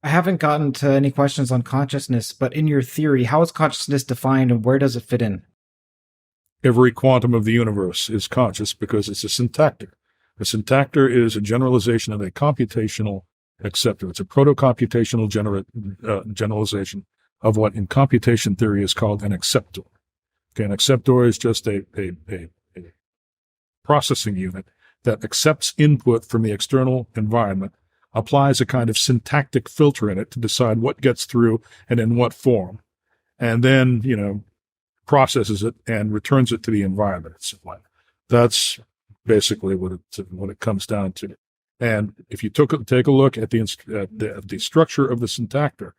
I haven't gotten to any questions on consciousness, but in your theory, how is consciousness defined and where does it fit in? Every quantum of the universe is conscious because it's a syntactic. A syntactor is a generalization of a computational acceptor. It's a proto-computational generalization of what in computation theory is called an acceptor. Okay, an acceptor is just a processing unit that accepts input from the external environment, applies a kind of syntactic filter in it to decide what gets through and in what form, and then, processes it and returns it to the environment. That's basically what it comes down to. And if you take a look at the structure of the syntactor,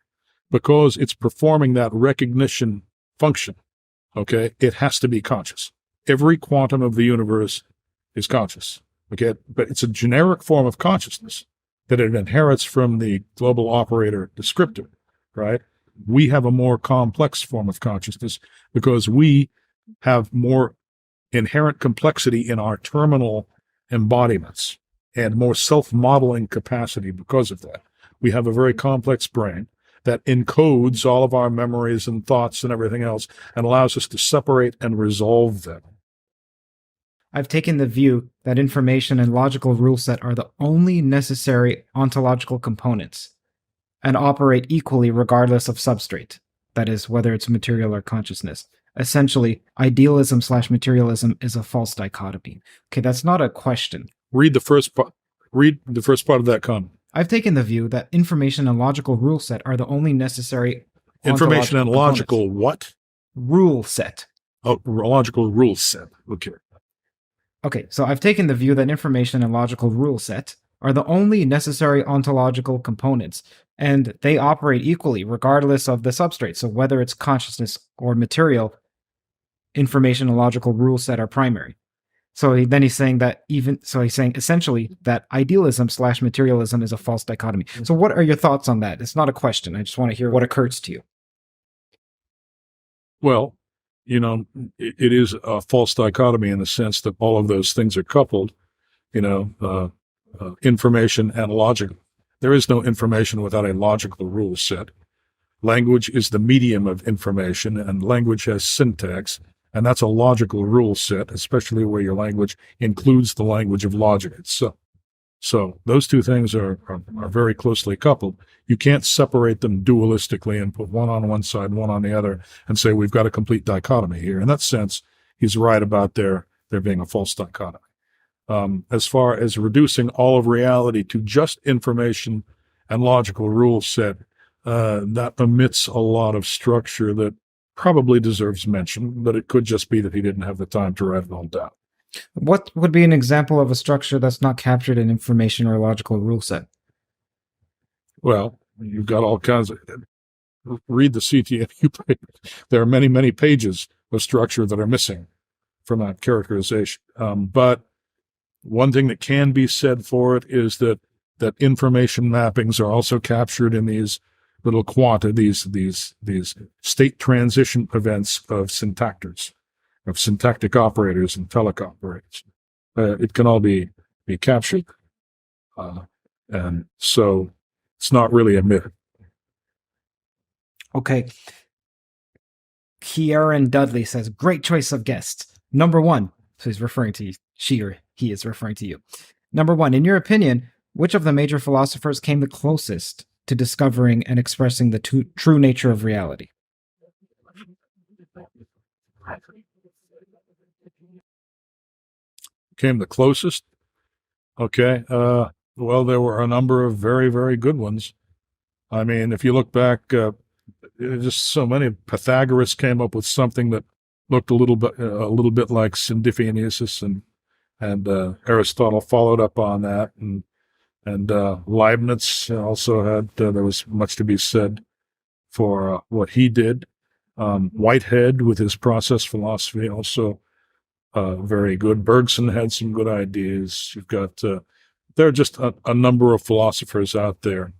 because it's performing that recognition function, okay, it has to be conscious. Every quantum of the universe is conscious, okay, but it's a generic form of consciousness that it inherits from the global operator descriptor, right? We have a more complex form of consciousness because we have more inherent complexity in our terminal embodiments and more self-modeling capacity because of that. We have a very complex brain that encodes all of our memories and thoughts and everything else and allows us to separate and resolve them. I've taken the view that information and logical rule set are the only necessary ontological components and operate equally regardless of substrate, that is, whether it's material or consciousness. Essentially, idealism/materialism is a false dichotomy. Okay, that's not a question. Read the first part of that comment. I've taken the view that information and logical rule set are the only necessary information and logical components. What? Rule set. Oh, logical rule set. Okay, so I've taken the view that information and logical rule set are the only necessary ontological components, and they operate equally regardless of the substrate. So whether it's consciousness or material, information and logical rule set are primary. So then he's saying essentially that idealism/materialism is a false dichotomy. So what are your thoughts on that? It's not a question. I just want to hear what occurs to you. Well, it is a false dichotomy in the sense that all of those things are coupled, information and logic. There is no information without a logical rule set. Language is the medium of information, and language has syntax, and that's a logical rule set, especially where your language includes the language of logic itself. So those two things are very closely coupled. You can't separate them dualistically and put one on one side, one on the other, and say we've got a complete dichotomy here. In that sense, he's right about there being a false dichotomy. As far as reducing all of reality to just information and logical rule set, that omits a lot of structure that probably deserves mention, but it could just be that he didn't have the time to write it all down. What would be an example of a structure that's not captured in information or logical rule set? Well, you've got all kinds of... Read the CTMU paper. There are many, many pages of structure that are missing from that characterization. But one thing that can be said for it is that information mappings are also captured in these little quanta, these state transition events of syntactors, of syntactic operators and telic operators. It can all be captured. And so it's not really omitted. Okay. Kieran Dudley says, great choice of guests. Number one, so he's referring to you, she or he is referring to you. Number one, in your opinion, which of the major philosophers came the closest to discovering and expressing the true nature of reality? Came the closest? Okay. Well, there were a number of very, very good ones. I mean, if you look back, just so many. Pythagoras came up with something that looked a little bit like syndiphonesis, and Aristotle followed up on that, and Leibniz also had. There was much to be said for what he did. Whitehead with his process philosophy also very good. Bergson had some good ideas. You've got there are just a number of philosophers out there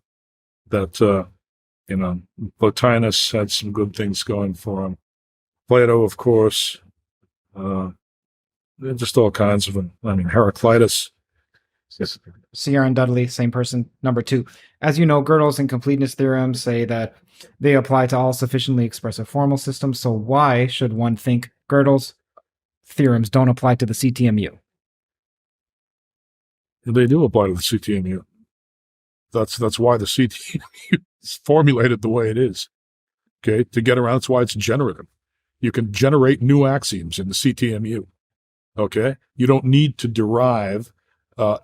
that Plotinus had some good things going for him. Plato, of course, just all kinds of them. I mean, Heraclitus Sierra and Dudley, same person. Number 2. As you know, Gödel's and completeness theorems say that they apply to all sufficiently expressive formal systems. So why should one think Gödel's theorems don't apply to the CTMU? They do apply to the CTMU. That's why the CTMU is formulated the way it is. Okay, to get around, that's why it's generative. You can generate new axioms in the CTMU. Okay, you don't need to derive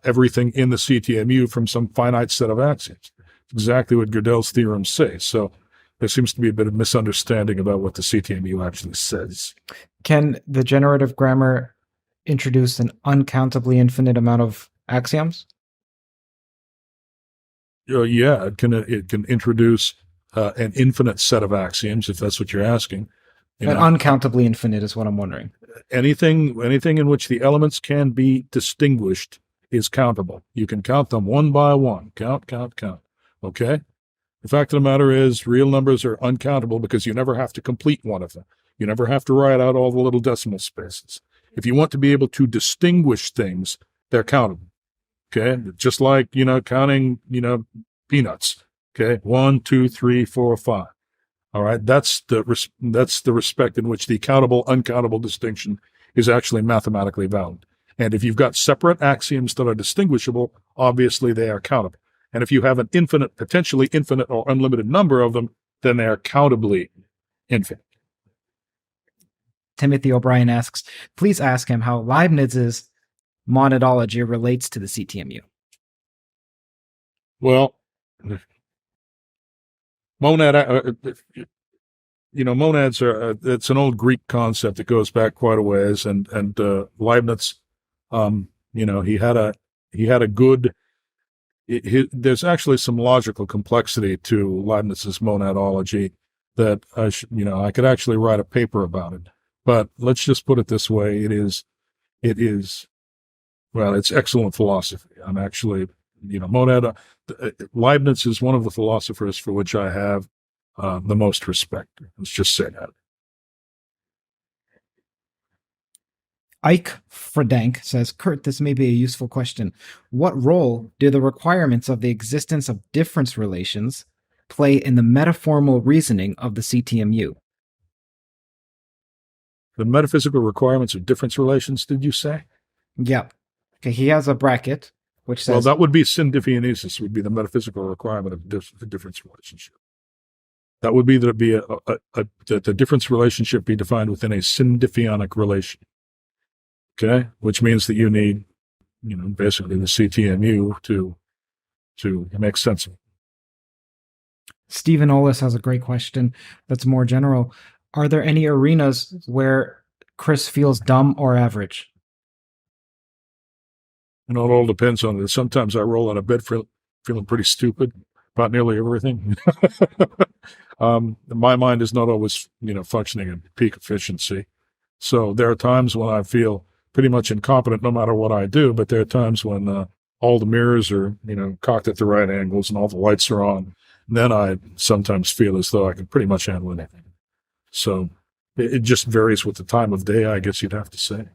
everything in the CTMU from some finite set of axioms. It's exactly what Gödel's theorems say. So there seems to be a bit of misunderstanding about what the CTMU actually says. Can the generative grammar introduce an uncountably infinite amount of axioms? Yeah, it can introduce an infinite set of axioms, if that's what you're asking. Uncountably infinite is what I'm wondering. Anything in which the elements can be distinguished is countable. You can count them one by one. Count. Okay? The fact of the matter is, real numbers are uncountable because you never have to complete one of them. You never have to write out all the little decimal spaces. If you want to be able to distinguish things, they're countable. Okay? Just like, counting, peanuts. Okay? 1, 2, 3, 4, 5. All right, that's the respect in which the countable uncountable distinction is actually mathematically valid. And if you've got separate axioms that are distinguishable, obviously they are countable. And if you have an potentially infinite or unlimited number of them, then they are countably infinite. Timothy O'Brien asks, please ask him how Leibniz's monadology relates to the CTMU. Well, monads are, it's an old Greek concept that goes back quite a ways. And Leibniz, he had a good, there's actually some logical complexity to Leibniz's monadology that I could actually write a paper about it. But let's just put it this way. It's excellent philosophy. I'm actually, Leibniz is one of the philosophers for which I have the most respect. Let's just say that. Ike Fredank says, Kurt, this may be a useful question. What role do the requirements of the existence of difference relations play in the metaformal reasoning of the CTMU? The metaphysical requirements of difference relations, did you say? Yeah. Okay, he has a bracket which says... Well, that would be syndifionesis, would be the metaphysical requirement of the difference relationship. That would be that the difference relationship be defined within a syndifionic relation. Okay? Which means that you need, basically the CTMU to make sense of it. Stephen Ollis has a great question that's more general. Are there any arenas where Chris feels dumb or average? It all depends on it. Sometimes I roll out of bed feeling pretty stupid about nearly everything. My mind is not always, functioning at peak efficiency. So there are times when I feel pretty much incompetent no matter what I do, but there are times when all the mirrors are, cocked at the right angles and all the lights are on. And then I sometimes feel as though I can pretty much handle anything. So it just varies with the time of day, I guess you'd have to say.